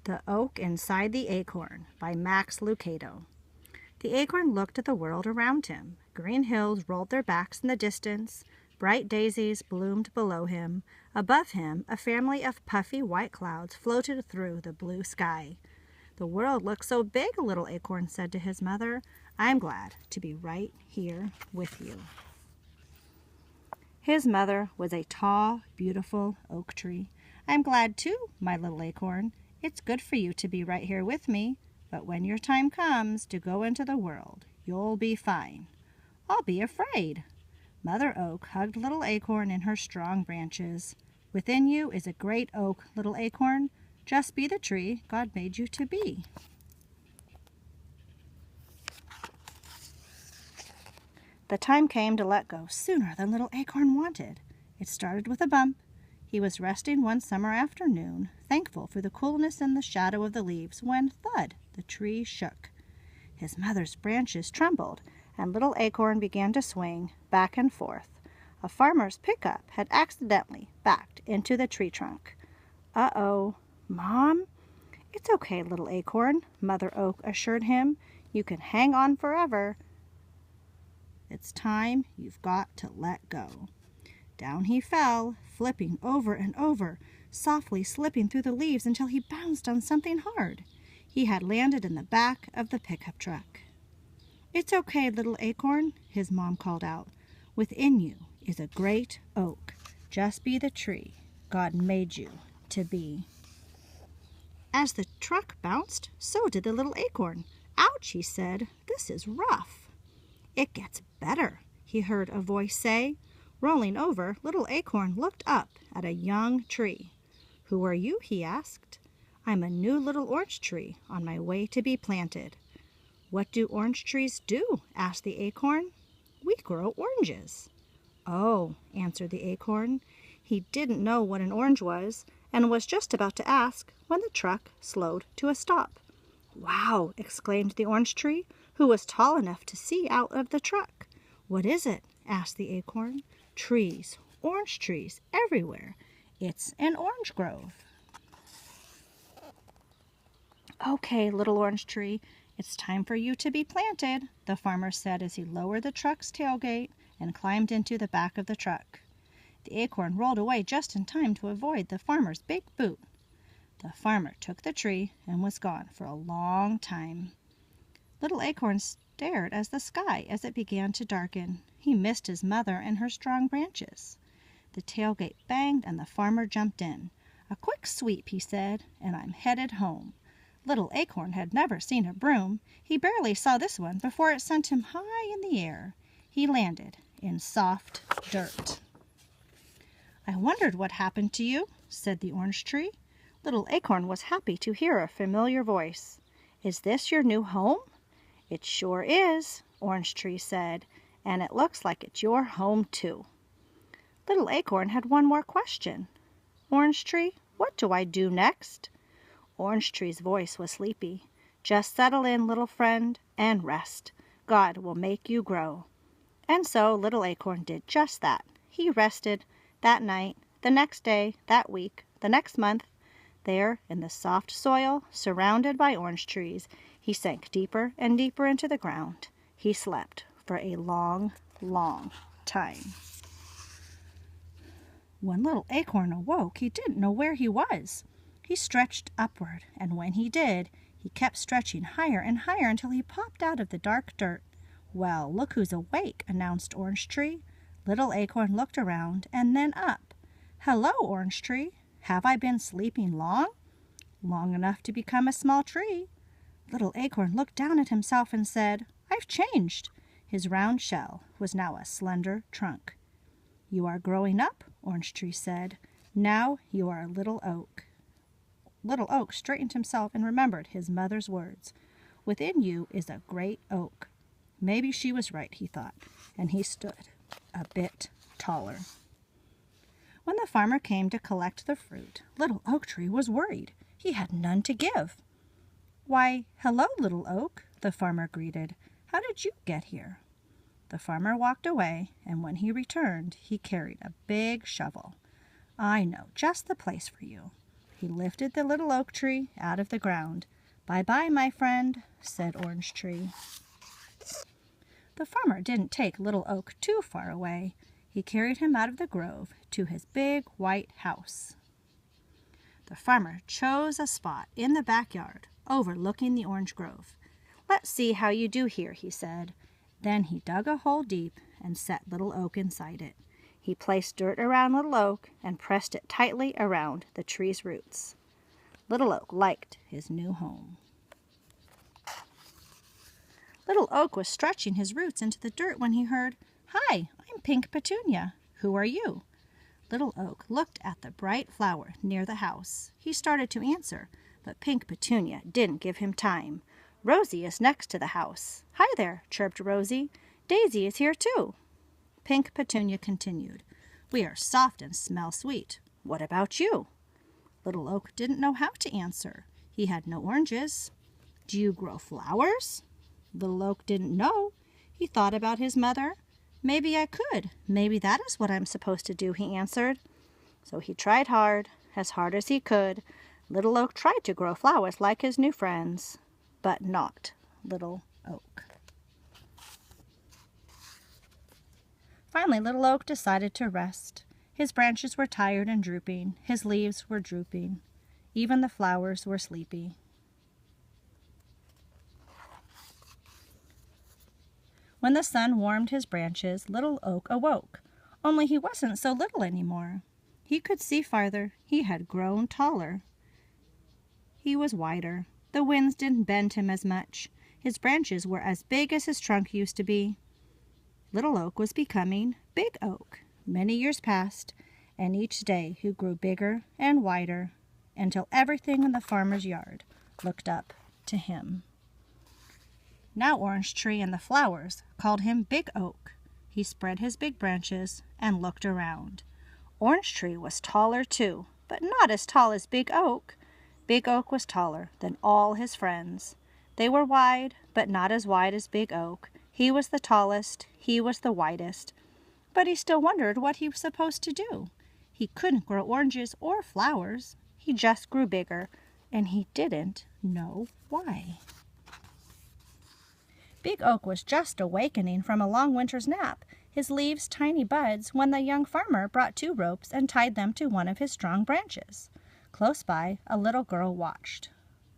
The Oak Inside the Acorn by Max Lucado. The acorn looked at the world around him. Green hills rolled their backs in the distance. Bright daisies bloomed below him. Above him, a family of puffy white clouds floated through the blue sky. "The world looks so big," Little Acorn said to his mother. "I'm glad to be right here with you." His mother was a tall, beautiful oak tree. "I'm glad too, my little acorn. It's good for you to be right here with me, but when your time comes to go into the world, you'll be fine." "I'll be afraid." Mother Oak hugged Little Acorn in her strong branches. "Within you is a great oak, Little Acorn. Just be the tree God made you to be." The time came to let go sooner than Little Acorn wanted. It started with a bump. He was resting one summer afternoon, thankful for the coolness and the shadow of the leaves, when, thud, the tree shook. His mother's branches trembled, and Little Acorn began to swing back and forth. A farmer's pickup had accidentally backed into the tree trunk. "Uh-oh, Mom?" "It's okay, Little Acorn," Mother Oak assured him. "You can hang on forever. It's time you've got to let go." Down he fell, flipping over and over, softly slipping through the leaves until he bounced on something hard. He had landed in the back of the pickup truck. "It's okay, Little Acorn," his mom called out. "Within you is a great oak. Just be the tree God made you to be." As the truck bounced, so did the Little Acorn. "Ouch," he said. "This is rough." "It gets better," he heard a voice say. Rolling over, Little Acorn looked up at a young tree. "Who are you?" he asked. "I'm a new little orange tree on my way to be planted." "What do orange trees do?" asked the acorn. "We grow oranges." "Oh," answered the acorn. He didn't know what an orange was, and was just about to ask when the truck slowed to a stop. "Wow!" exclaimed the orange tree, who was tall enough to see out of the truck. "What is it?" asked the acorn. "Trees, orange trees everywhere. It's an orange grove." "Okay, little orange tree, it's time for you to be planted," the farmer said as he lowered the truck's tailgate and climbed into the back of the truck. The acorn rolled away just in time to avoid the farmer's big boot. The farmer took the tree and was gone for a long time. Little Acorn stared at the sky as it began to darken. He missed his mother and her strong branches. The tailgate banged and the farmer jumped in. "A quick sweep," he said, "and I'm headed home." Little Acorn had never seen a broom. He barely saw this one before it sent him high in the air. He landed in soft dirt. "I wondered what happened to you," said the orange tree. Little Acorn was happy to hear a familiar voice. "Is this your new home?" "It sure is," Orange Tree said, "and it looks like it's your home too." Little Acorn had one more question. "Orange Tree, what do I do next?" Orange Tree's voice was sleepy. "Just settle in, little friend, and rest. God will make you grow." And so Little Acorn did just that. He rested that night, the next day, that week, the next month. There, in the soft soil, surrounded by orange trees, he sank deeper and deeper into the ground. He slept for a long, long time. When Little Acorn awoke, he didn't know where he was. He stretched upward, and when he did, he kept stretching higher and higher until he popped out of the dark dirt. "Well, look who's awake," announced Orange Tree. Little Acorn looked around and then up. "Hello, Orange Tree. Have I been sleeping long?" "Long enough to become a small tree." Little Acorn looked down at himself and said, "I've changed." His round shell was now a slender trunk. "You are growing up," Orange Tree said. "Now you are a little oak." Little Oak straightened himself and remembered his mother's words. "Within you is a great oak." Maybe she was right, he thought, and he stood a bit taller. When the farmer came to collect the fruit, Little Oak Tree was worried. He had none to give. "Why, hello, Little Oak," the farmer greeted. "How did you get here?" The farmer walked away, and when he returned, he carried a big shovel. "I know just the place for you. He lifted the little oak tree out of the ground. "Bye-bye, my friend," said Orange Tree. The farmer didn't take Little Oak too far away. He carried him out of the grove to his big white house. The farmer chose a spot in the backyard overlooking the orange grove. "Let's see how you do here," he said. Then he dug a hole deep and set Little Oak inside it. He placed dirt around Little Oak and pressed it tightly around the tree's roots. Little Oak liked his new home. Little Oak was stretching his roots into the dirt when he heard, "Hi, I'm Pink Petunia. Who are you?" Little Oak looked at the bright flower near the house. He started to answer, but Pink Petunia didn't give him time. "Rosie is next to the house." "Hi there," chirped Rosie. "Daisy is here too." Pink Petunia continued, "We are soft and smell sweet. What about you?" Little Oak didn't know how to answer. He had no oranges. "Do you grow flowers?" Little Oak didn't know. He thought about his mother. "Maybe I could. Maybe that is what I'm supposed to do," he answered. So he tried hard as he could. Little Oak tried to grow flowers like his new friends, but not Little Oak. Finally, Little Oak decided to rest. His branches were tired and drooping. His leaves were drooping. Even the flowers were sleepy. When the sun warmed his branches, Little Oak awoke. Only he wasn't so little anymore. He could see farther. He had grown taller. He was wider. The winds didn't bend him as much. His branches were as big as his trunk used to be. Little Oak was becoming Big Oak. Many years passed, and each day he grew bigger and wider until everything in the farmer's yard looked up to him. Now Orange Tree and the flowers called him Big Oak. He spread his big branches and looked around. Orange Tree was taller too, but not as tall as Big Oak. Big Oak was taller than all his friends. They were wide, but not as wide as Big Oak. He was the tallest, he was the widest, but he still wondered what he was supposed to do. He couldn't grow oranges or flowers. He just grew bigger, and he didn't know why. Big Oak was just awakening from a long winter's nap, his leaves tiny buds, when the young farmer brought 2 ropes and tied them to one of his strong branches. Close by, a little girl watched.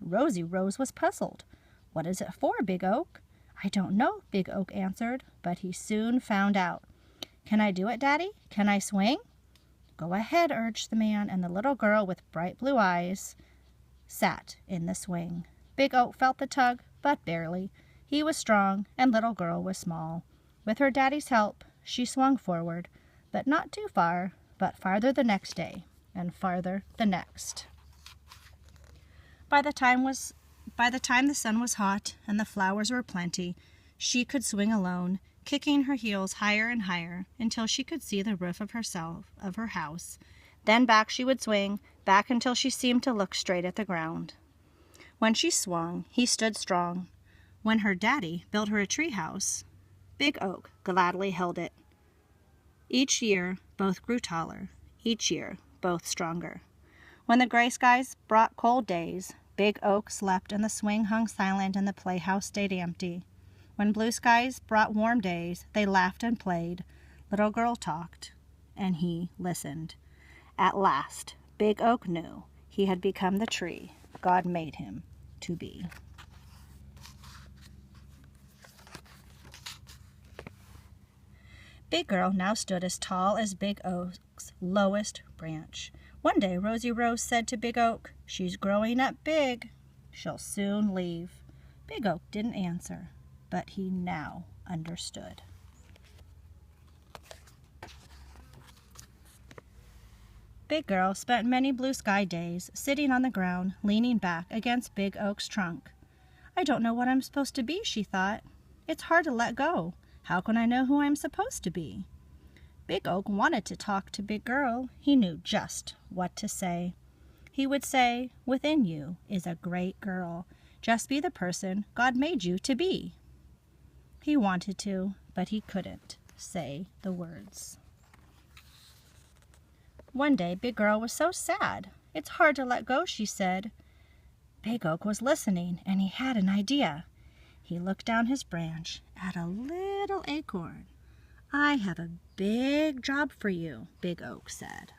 Rosie Rose was puzzled. "What is it for, Big Oak?" "I don't know," Big Oak answered, but he soon found out. "Can I do it, Daddy? Can I swing?" "Go ahead," urged the man, and the little girl with bright blue eyes sat in the swing. Big Oak felt the tug, but barely. He was strong, and little girl was small. With her daddy's help, she swung forward, but not too far, but farther the next day, and farther the next. By the time the sun was hot and the flowers were plenty, she could swing alone, kicking her heels higher and higher until she could see the roof of her house. Then back she would swing, back until she seemed to look straight at the ground. When she swung, he stood strong. When her daddy built her a tree house, Big Oak gladly held it. Each year, both grew taller. Each year, both stronger. When the gray skies brought cold days, Big Oak slept and the swing hung silent and the playhouse stayed empty. When blue skies brought warm days, they laughed and played. Little girl talked, and he listened. At last, Big Oak knew he had become the tree God made him to be. Big Girl now stood as tall as Big Oak's lowest branch. One day Rosie Rose said to Big Oak, "She's growing up big. She'll soon leave." Big Oak didn't answer, but he now understood. Big Girl spent many blue sky days sitting on the ground, leaning back against Big Oak's trunk. "I don't know what I'm supposed to be," she thought. "It's hard to let go. How can I know who I'm supposed to be?" Big Oak wanted to talk to Big Girl. He knew just what to say. He would say, "Within you is a great girl. Just be the person God made you to be." He wanted to, but he couldn't say the words. One day, Big Girl was so sad. "It's hard to let go," she said. Big Oak was listening, and he had an idea. He looked down his branch at a little acorn. "I have a big job for you," Big Oak said.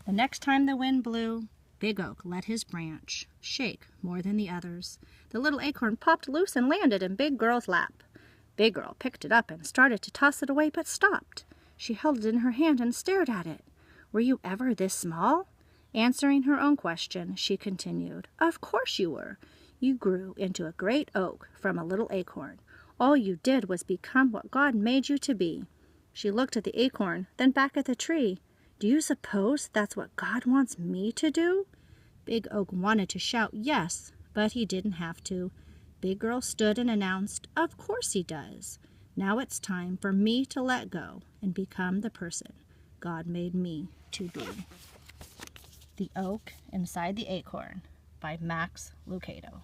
The next time the wind blew, Big Oak let his branch shake more than the others. The little acorn popped loose and landed in Big Girl's lap. Big Girl picked it up and started to toss it away, but stopped. She held it in her hand and stared at it. "Were you ever this small?" Answering her own question, she continued, "Of course you were. You grew into a great oak from a little acorn. All you did was become what God made you to be." She looked at the acorn, then back at the tree. "Do you suppose that's what God wants me to do?" Big Oak wanted to shout yes, but he didn't have to. Big Girl stood and announced, "Of course he does. Now it's time for me to let go and become the person God made me to be." The Oak Inside the Acorn by Max Lucado.